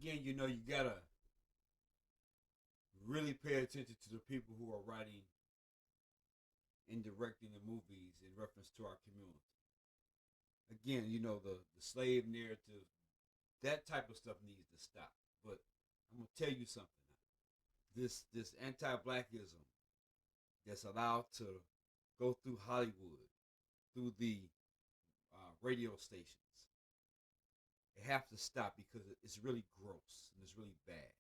again, you know, you gotta really pay attention to the people who are writing and directing the movies in reference to our community. Again, you know, the slave narrative, that type of stuff needs to stop. But I'm gonna tell you something. This anti-blackism that's allowed to go through Hollywood, through the radio stations, it have to stop because it's really gross and it's really bad.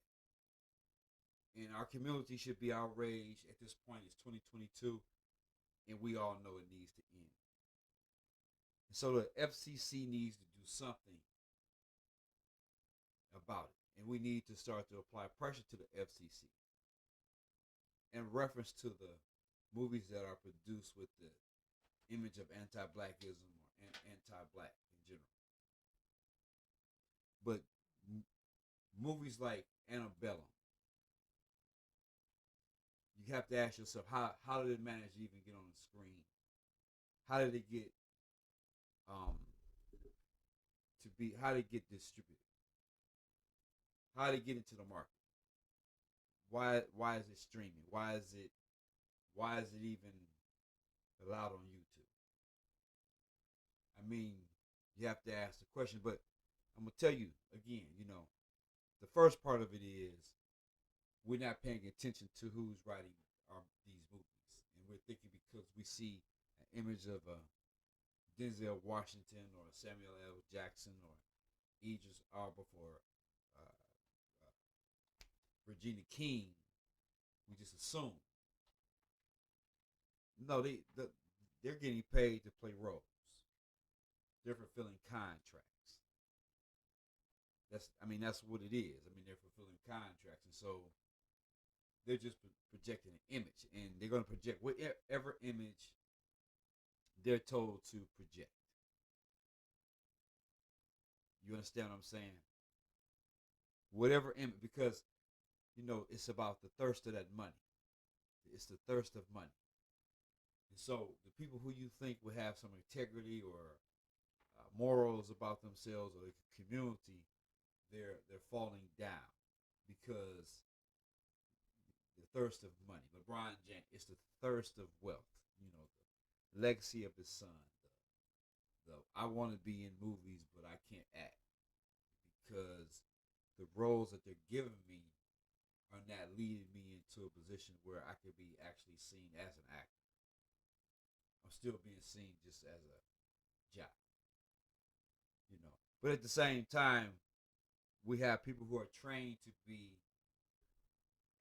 And our community should be outraged at this point. It's 2022, and we all know it needs to end. And so the FCC needs to do something about it, and we need to start to apply pressure to the FCC in reference to the movies that are produced with the image of anti-blackism or anti-black in general. But movies like Antebellum, you have to ask yourself, how did it manage to even get on the screen? How did it get how did it get distributed? How did it get into the market? Why is it streaming? Why is it even allowed on YouTube? I mean, you have to ask the question, but I'm gonna tell you again, you know, the first part of it is we're not paying attention to who's writing these movies, and we're thinking because we see an image of Denzel Washington or Samuel L. Jackson or Idris Elba or Regina King, we just assume. No, they're getting paid to play roles. They're fulfilling contracts. That's what it is. I mean, they're fulfilling contracts, and so they're just projecting an image, and they're going to project whatever image they're told to project. You understand what I'm saying? Whatever image, because you know it's about the thirst of that money. It's the thirst of money, and so the people who you think would have some integrity or morals about themselves or the community, they're falling down because the thirst of money. LeBron James, it's the thirst of wealth. You know, the legacy of his son. The I want to be in movies, but I can't act because the roles that they're giving me are not leading me into a position where I could be actually seen as an actor. I'm still being seen just as a job, you know. But at the same time, we have people who are trained to be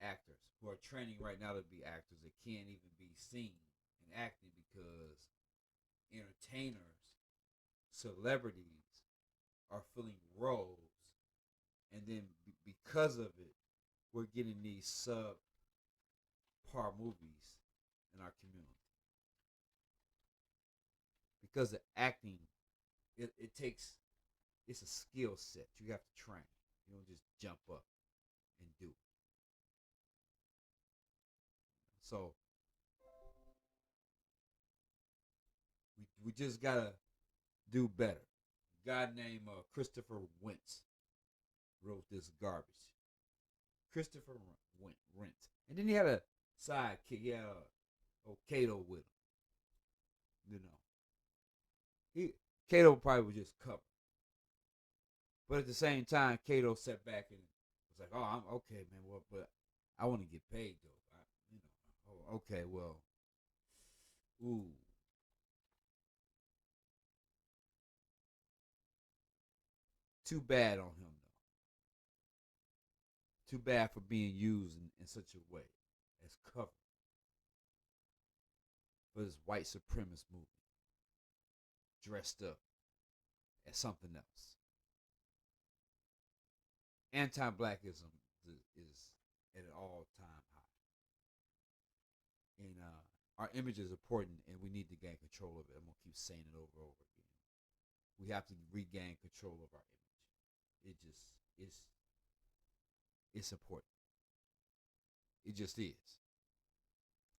actors, who are training right now to be actors that can't even be seen in acting because entertainers, celebrities are filling roles, and then because of it, we're getting these subpar movies in our community because the acting, it takes, it's a skill set you have to train. You don't just jump up and do it. So we just gotta do better. A guy named Christopher Wentz wrote this garbage. Christopher Wentz, and then he had a sidekick. He had Kato with him. You know, he Kato probably was just covered, but at the same time, Kato sat back and was like, "Oh, I'm okay, man. Well, but I want to get paid though. Oh, okay, well, ooh, too bad on him though. Too bad for being used in such a way as cover for this white supremacist movement, dressed up as something else. Anti-blackism is at an all-time high, and our image is important, and we need to gain control of it. I'm gonna keep saying it over and over again. We have to regain control of our image. It just it's important. It just is.